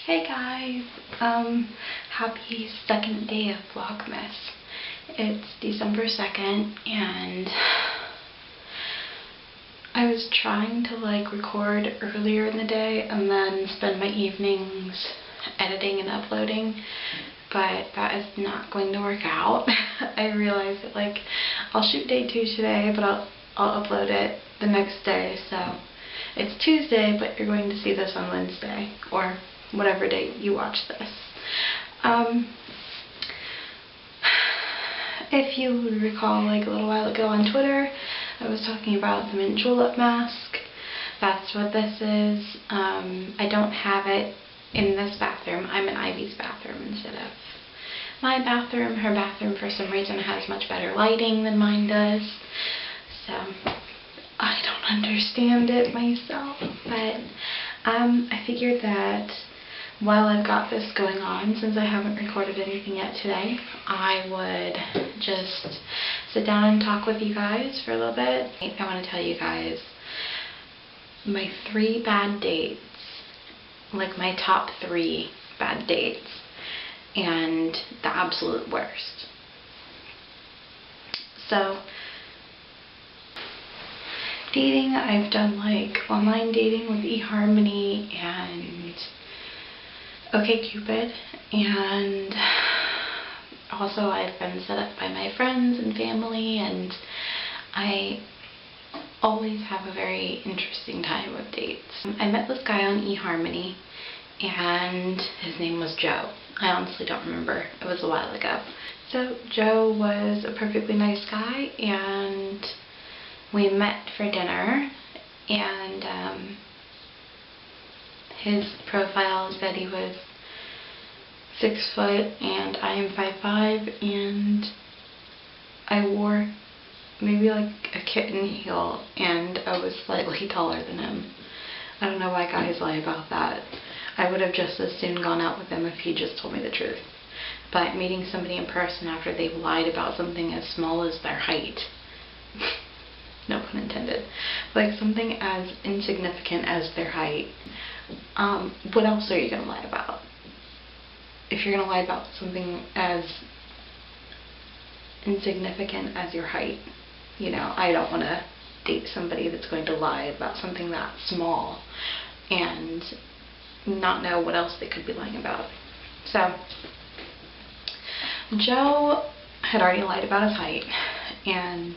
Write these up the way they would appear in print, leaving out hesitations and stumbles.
Hey guys, happy second day of VLOGmas. It's December 2nd and I was trying to record earlier in the day and then spend my evenings editing and uploading, but that is not going to work out. I realized that I'll shoot day 2 today, but I'll upload it the next day, so it's Tuesday, but you're going to see this on Wednesday or whatever day you watch this. If you recall, a little while ago on Twitter, I was talking about the mint julep mask. That's what this is. I don't have it in this bathroom. I'm in Ivy's bathroom instead of my bathroom. Her bathroom, for some reason, has much better lighting than mine does. So I don't understand it myself, but I figured that while I've got this going on, since I haven't recorded anything yet today, I would just sit down and talk with you guys for a little bit. I want to tell you guys my 3 bad dates, my top 3 bad dates, and the absolute worst. So, dating, I've done online dating with eHarmony and OkCupid, and also I've been set up by my friends and family, and I always have a very interesting time with dates. I met this guy on eHarmony and his name was Joe. I honestly don't remember. It was a while ago. So Joe was a perfectly nice guy and we met for dinner, and his profile said he was 6 foot and I am 5'5", and I wore maybe a kitten heel and I was slightly taller than him. I don't know why guys lie about that. I would have just as soon gone out with him if he just told me the truth. But meeting somebody in person after they've lied about something as small as their height, no pun intended, something as insignificant as their height, what else are you going to lie about? If you're going to lie about something as insignificant as your height, I don't want to date somebody that's going to lie about something that small and not know what else they could be lying about. So, Joe had already lied about his height, and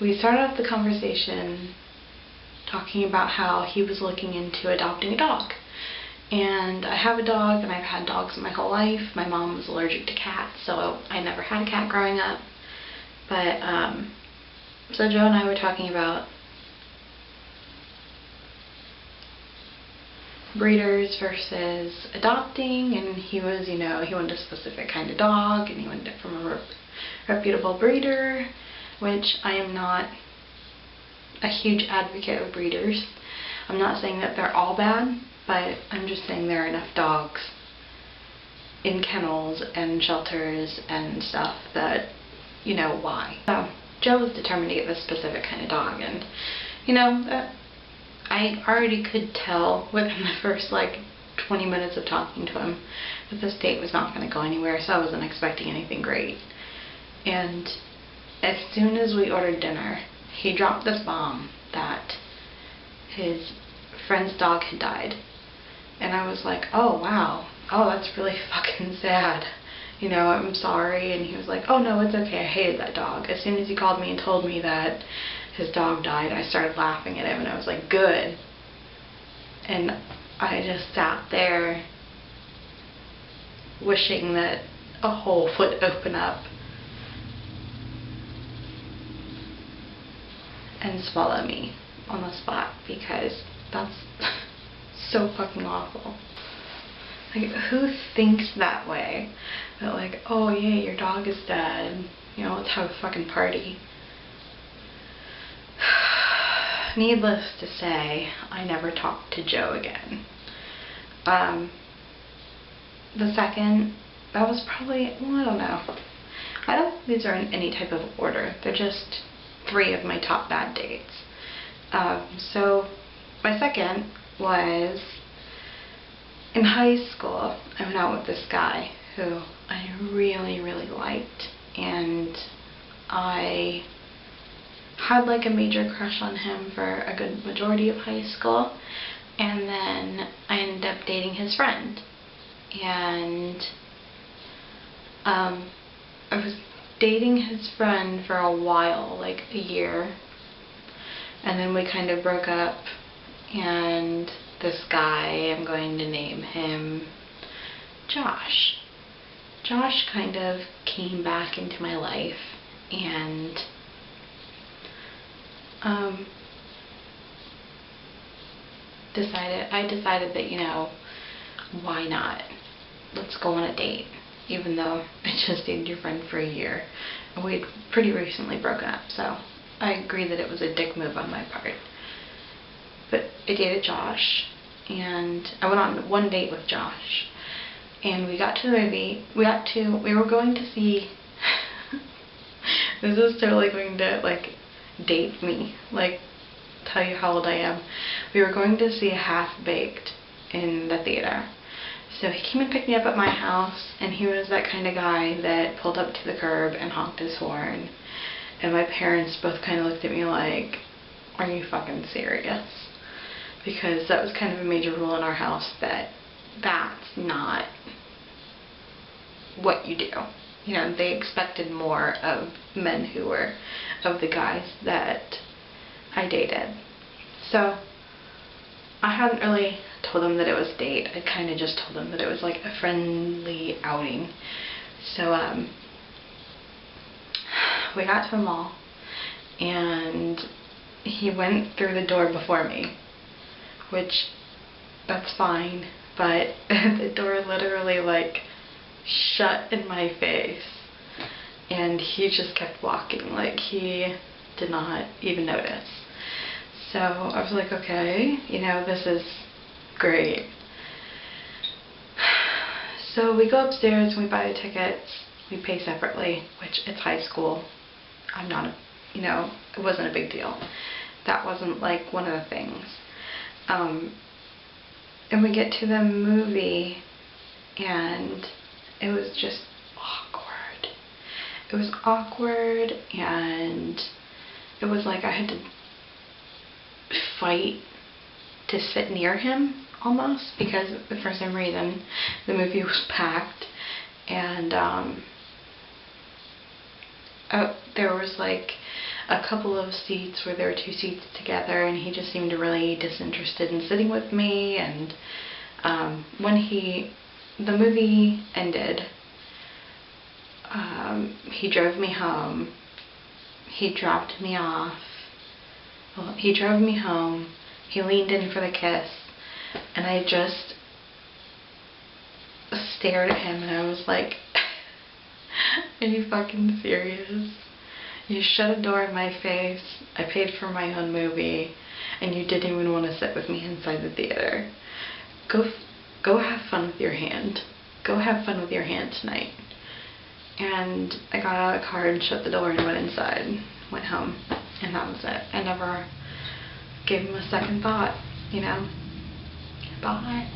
we started off the conversation talking about how he was looking into adopting a dog. And I have a dog, and I've had dogs my whole life. My mom was allergic to cats, so I never had a cat growing up. But, so Joe and I were talking about breeders versus adopting, and he was, he wanted a specific kind of dog, and he wanted it from a reputable breeder, which I am not a huge advocate of breeders. I'm not saying that they're all bad, but I'm just saying there are enough dogs in kennels and shelters and stuff that, why. So Joe was determined to get this specific kind of dog, and, I already could tell within the first 20 minutes of talking to him that this date was not going to go anywhere, so I wasn't expecting anything great. And as soon as we ordered dinner, he dropped this bomb that his friend's dog had died. And I was like, oh wow, oh that's really fucking sad. I'm sorry. And he was like, oh no, it's okay, I hated that dog. As soon as he called me and told me that his dog died, I started laughing at him and I was like, good. And I just sat there wishing that a hole would open up and swallow me on the spot, because that's so fucking awful. Who thinks that way? That oh yeah, your dog is dead, let's have a fucking party. Needless to say, I never talked to Joe again. The second, that was probably, I don't know. I don't think these are in any type of order. They're just 3 of my top bad dates. So my second was an in high school, I went out with this guy who I really, really liked, and I had like a major crush on him for a good majority of high school, and then I ended up dating his friend, and I was dating his friend for a while, like a year, and then we kind of broke up, and this guy, I'm going to name him Josh. Josh kind of came back into my life, and I decided that, you know, why not? Let's go on a date, even though I just dated your friend for a year, and we'd pretty recently broken up, so I agree that it was a dick move on my part. But I dated Josh, and I went on one date with Josh, and we got to the movie. We were going to see, this is totally going to, like, date me, like, tell you how old I am. We were going to see Half-Baked in the theater. So he came and picked me up at my house, and he was that kind of guy that pulled up to the curb and honked his horn. And my parents both kind of looked at me like, are you fucking serious? Because that was kind of a major rule in our house, that that's not what you do. You know, they expected more of men who were of the guys that I dated. So I hadn't really told them that it was a date. I kind of just told them that it was like a friendly outing. So we got to the mall, and he went through the door before me, which, that's fine, but the door literally like shut in my face, and he just kept walking, like he did not even notice. So I was like, okay, you know, this is great. So we go upstairs and we buy the tickets. We pay separately, which it's high school. I'm not a, you know, it wasn't a big deal. That wasn't like one of the things. And we get to the movie, and it was just awkward. It was awkward, and it was like I had to fight to sit near him almost, because for some reason the movie was packed, and there was like a couple of seats where there were two seats together, and he just seemed really disinterested in sitting with me. And when the movie ended, he drove me home. He dropped me off. Well, he drove me home. He leaned in for the kiss, and I just stared at him, and I was like, are you fucking serious? You shut a door in my face, I paid for my own movie, and you didn't even want to sit with me inside the theater. Go have fun with your hand. Go have fun with your hand tonight. And I got out of the car and shut the door and went inside, went home, and that was it. I never gave him a second thought, you know. Bye.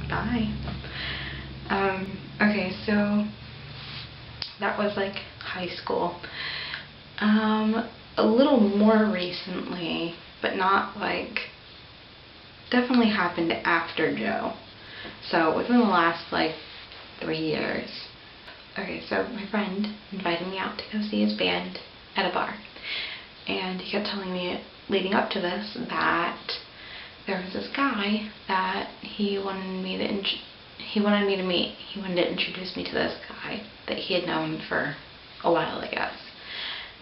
Bye. Okay, so that was like high school. A little more recently, but not like, definitely happened after Joe. So within the last like 3 years. Okay, so my friend invited me out to go see his band at a bar. And he kept telling me leading up to this that there was this guy that he wanted me to meet. He wanted to introduce me to this guy that he had known for a while, I guess.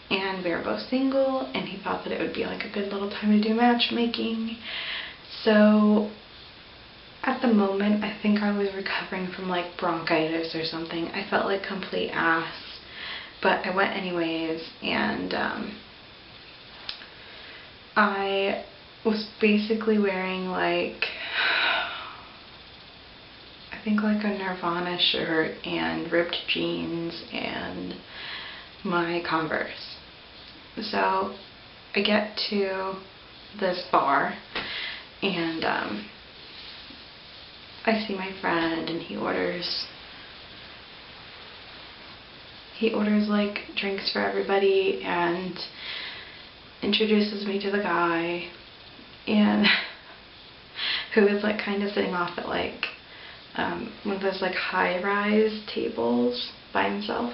And we were both single, and he thought that it would be like a good little time to do matchmaking. So at the moment, I think I was recovering from like bronchitis or something. I felt like complete ass, but I went anyways, and I was basically wearing like, I think like a Nirvana shirt and ripped jeans and my Converse. So I get to this bar, and I see my friend and he orders like drinks for everybody and introduces me to the guy, and who is like kind of sitting off at like one of those like high-rise tables by himself,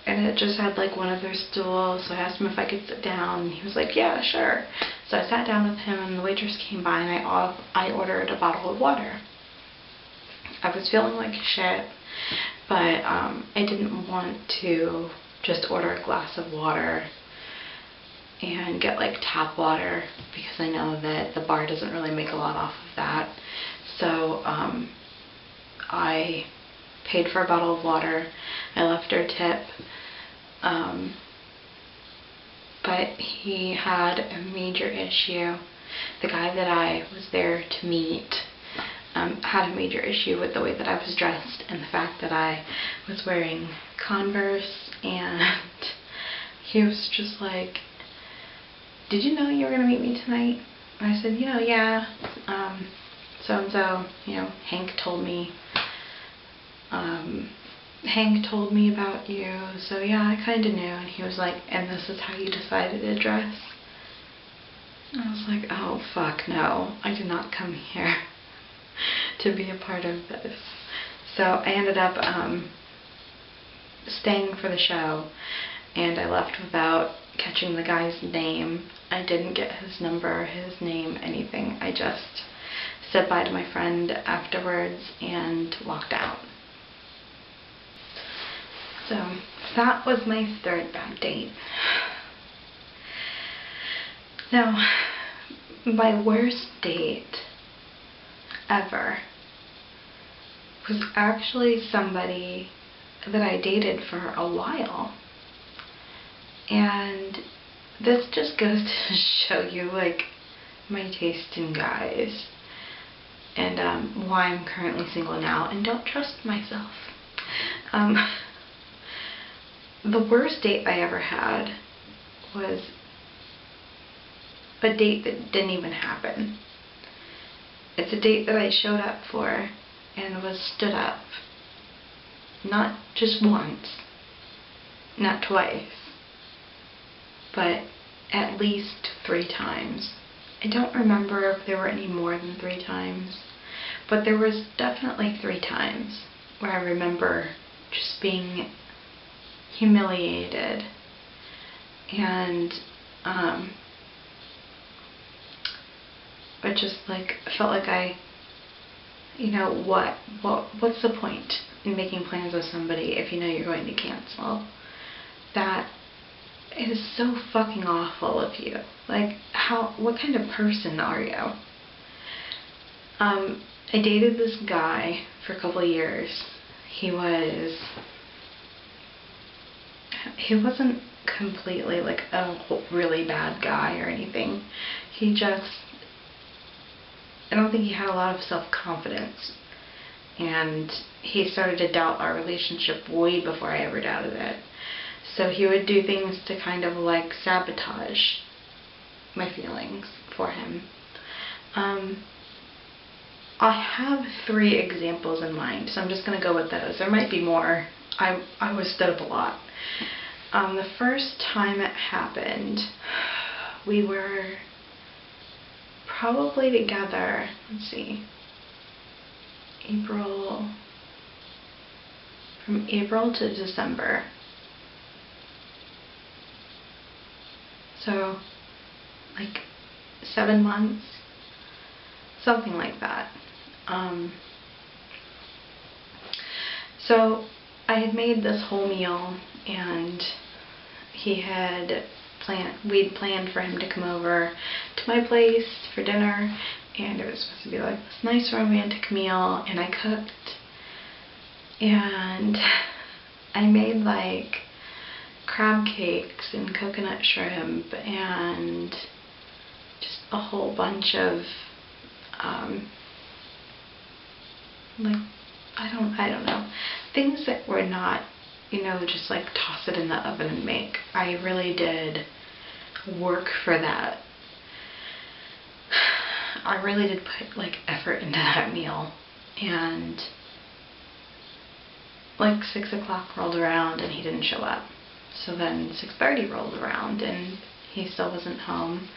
and it just had like one of their stools. So I asked him if I could sit down, and he was like, yeah, sure. So I sat down with him, and the waitress came by, and I ordered a bottle of water. I was feeling like shit, but I didn't want to just order a glass of water and get like tap water, because I know that the bar doesn't really make a lot off of that. So I paid for a bottle of water. I left her a tip, but he had a major issue. The guy that I was there to meet had a major issue with the way that I was dressed and the fact that I was wearing Converse, and he was just like, did you know you were going to meet me tonight? And I said, yeah, so-and-so, Hank told me about you, so yeah, I kind of knew. And he was like, and this is how you decided to dress? And I was like, oh fuck no, I did not come here to be a part of this. So I ended up staying for the show, and I left without catching the guy's name. I didn't get his number, his name, anything. I just said bye to my friend afterwards and walked out. So that was my third bad date. Now, my worst date ever was actually somebody that I dated for a while. And this just goes to show you like my taste in guys, and why I'm currently single now and don't trust myself. The worst date I ever had was a date that didn't even happen. It's a date that I showed up for and was stood up. Not just once, not twice, but at least 3 times. I don't remember if there were any more than 3 times, but there was definitely 3 times where I remember just being humiliated, and but just like felt like what's the point in making plans with somebody if you know you're going to cancel? That is so fucking awful of you. Like, what kind of person are you? I dated this guy for a couple of years. He wasn't completely like a really bad guy or anything. I don't think he had a lot of self-confidence, and he started to doubt our relationship way before I ever doubted it. So he would do things to kind of like sabotage my feelings for him. I have 3 examples in mind, so I'm just going to go with those. There might be more. I was stood up a lot. The first time it happened, we were probably together, let's see, from April to December. So, like 7 months, something like that. So I had made this whole meal, and we'd planned for him to come over to my place for dinner, and it was supposed to be like this nice romantic meal, and I cooked, and I made like crab cakes and coconut shrimp and just a whole bunch of like I don't know, things that were not, just like toss it in the oven and make. I really did work for that. I really did put like effort into that meal, And like 6 o'clock rolled around and he didn't show up. So then 6:30 rolled around and he still wasn't home,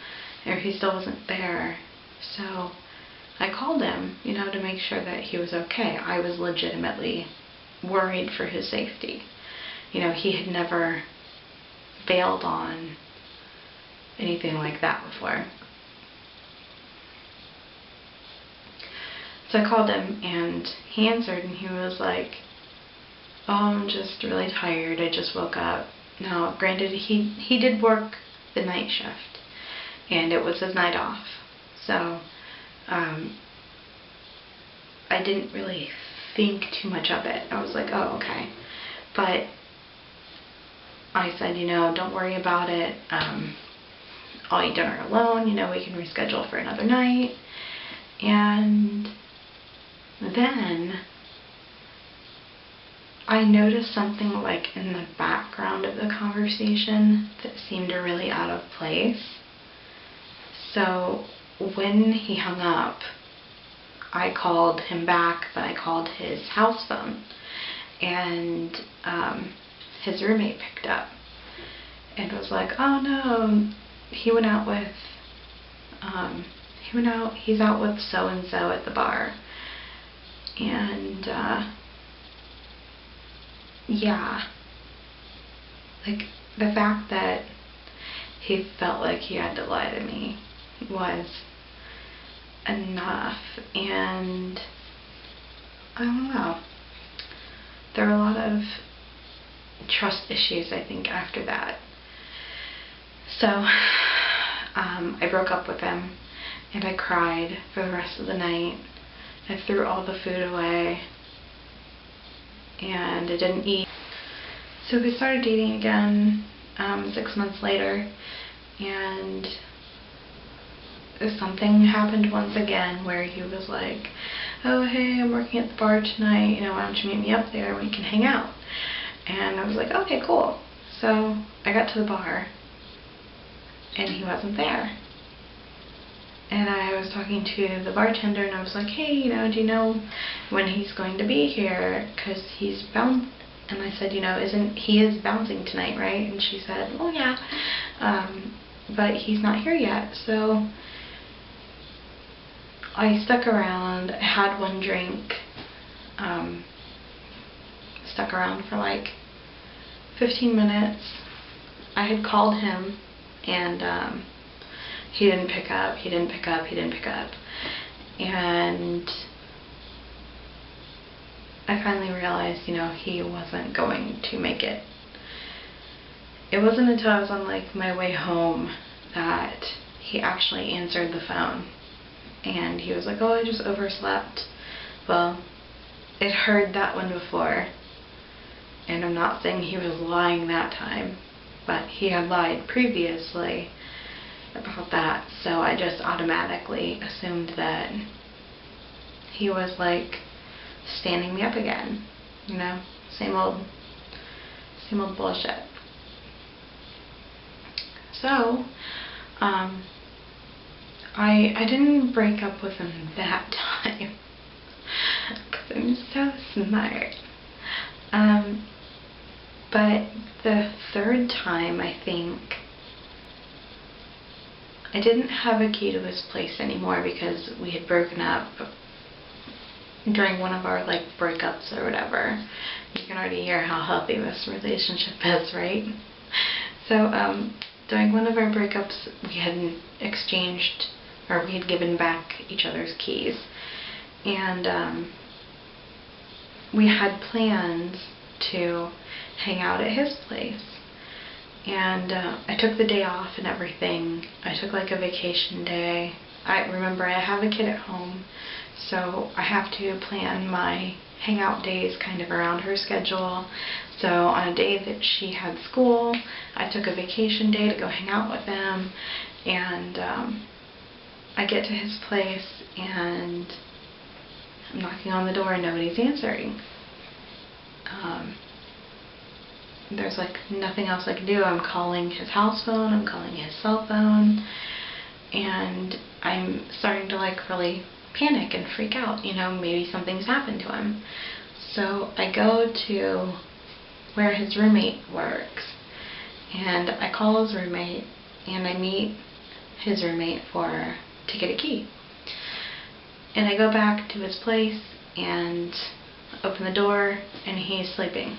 or he still wasn't there. So I called him, you know, to make sure that he was okay. I was legitimately worried for his safety. You know, he had never bailed on anything like that before. So I called him and he answered and he was like, "Oh, I'm just really tired. I just woke up." Now, granted, he did work the night shift and it was his night off. So I didn't really think too much of it. I was like, oh, okay. But I said, you know, don't worry about it. I'll eat dinner alone. You know, we can reschedule for another night. And then I noticed something like in the background of the conversation that seemed really out of place. So when he hung up, I called him back, but I called his house phone, and his roommate picked up and was like, "Oh no, he went out with, he's out with so-and-so at the bar." And yeah, like the fact that he felt like he had to lie to me was enough. And I don't know, there were a lot of trust issues, I think, after that. So I broke up with him and I cried for the rest of the night. I threw all the food away and I didn't eat. So we started dating again 6 months later, and something happened once again where he was like, "Oh hey, I'm working at the bar tonight, you know, why don't you meet me up there and we can hang out?" And I was like, okay, cool. So I got to the bar and he wasn't there. And I was talking to the bartender and I was like, "Hey, you know, do you know when he's going to be here? Because he's bound." And I said, "You know, he is bouncing tonight, right?" And she said, "Oh yeah, but he's not here yet." So I stuck around. I had one drink, stuck around for like 15 minutes. I had called him and he didn't pick up, he didn't pick up, he didn't pick up. And I finally realized, you know, he wasn't going to make it. It wasn't until I was on like my way home that he actually answered the phone. And he was like, "Oh, I just overslept." Well, it heard that one before. And I'm not saying he was lying that time, but he had lied previously about that. So I just automatically assumed that he was like standing me up again, you know, same old bullshit. So I didn't break up with him that time because I'm so smart. But the third time, I think, I didn't have a key to his place anymore because we had broken up during one of our like breakups or whatever. You can already hear how healthy this relationship is, right? So during one of our breakups, we had exchanged, or we had given back each other's keys, and we had plans to hang out at his place. And I took the day off and everything. I took like a vacation day. I remember I have a kid at home, so I have to plan my hangout days kind of around her schedule. So on a day that she had school, I took a vacation day to go hang out with him. And I get to his place and I'm knocking on the door and nobody's answering. There's like nothing else I can do. I'm calling his house phone, I'm calling his cell phone, and I'm starting to like really panic and freak out, you know, maybe something's happened to him. So I go to where his roommate works, and I call his roommate, and I meet his roommate to get a key. And I go back to his place and open the door, and he's sleeping.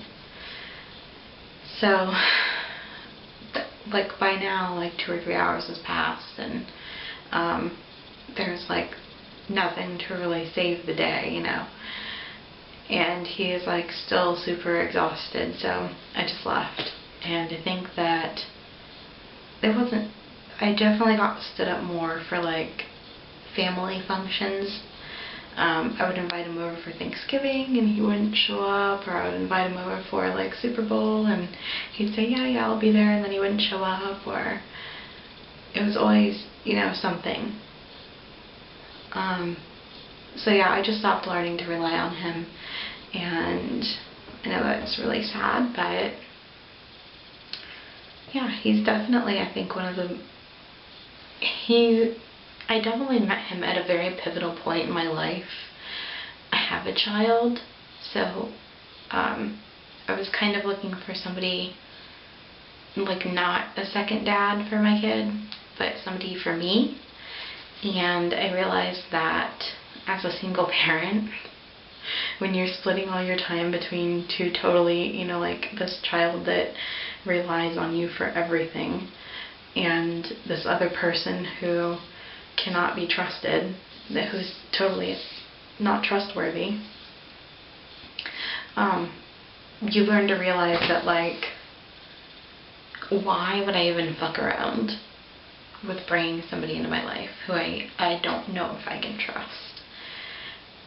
So, like, by now, like 2 or 3 hours has passed, and there's like nothing to really save the day, you know. And he is like still super exhausted, so I just left. And I think that I definitely got stood up more for like family functions. I would invite him over for Thanksgiving and he wouldn't show up, or I would invite him over for like Super Bowl and he'd say, yeah, I'll be there, and then he wouldn't show up, or it was always, you know, something. So yeah, I just stopped learning to rely on him, and I know that's really sad, but yeah, he's definitely, I think, I definitely met him at a very pivotal point in my life. I have a child, so I was kind of looking for somebody, like, not a second dad for my kid, but somebody for me. And I realized that as a single parent, when you're splitting all your time between two totally, you know, like this child that relies on you for everything, and this other person who cannot be trusted, who's totally not trustworthy, you learn to realize that, like, why would I even fuck around with bringing somebody into my life who I don't know if I can trust.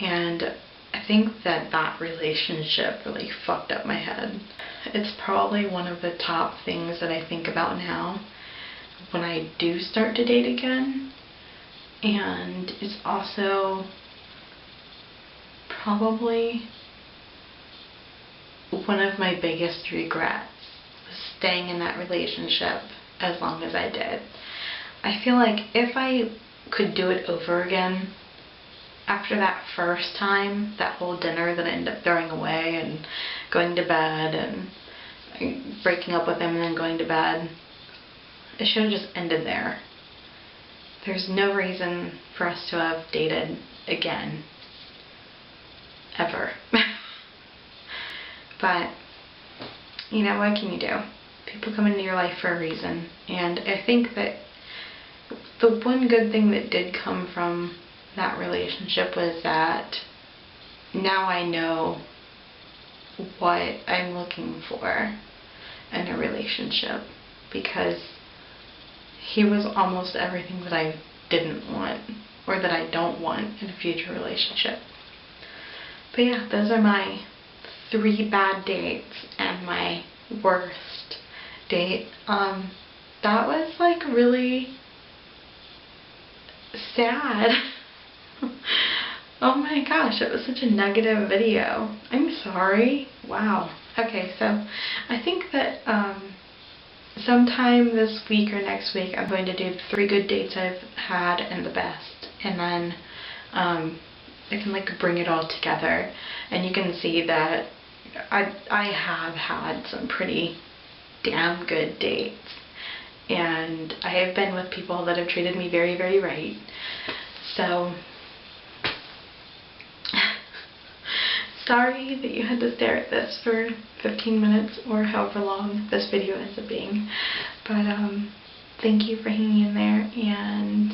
And I think that relationship really fucked up my head. It's probably one of the top things that I think about now when I do start to date again. And it's also probably one of my biggest regrets, was staying in that relationship as long as I did. I feel like if I could do it over again, after that first time, that whole dinner that I ended up throwing away and going to bed and breaking up with him and then going to bed, it should have just ended there. There's no reason for us to have dated again, ever. But, you know, what can you do? People come into your life for a reason, and I think that the one good thing that did come from that relationship was that now I know what I'm looking for in a relationship, because he was almost everything that I didn't want, or that I don't want in a future relationship. But yeah, those are my 3 bad dates and my worst date. That was like really sad. Oh my gosh, it was such a negative video. I'm sorry. Wow. Okay, so I think that sometime this week or next week I'm going to do 3 good dates I've had and the best, and then I can like bring it all together, and you can see that I have had some pretty damn good dates, and I have been with people that have treated me very, very right. So sorry that you had to stare at this for 15 minutes or however long this video ends up being, but thank you for hanging in there, and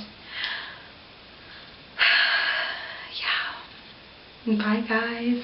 yeah, bye guys.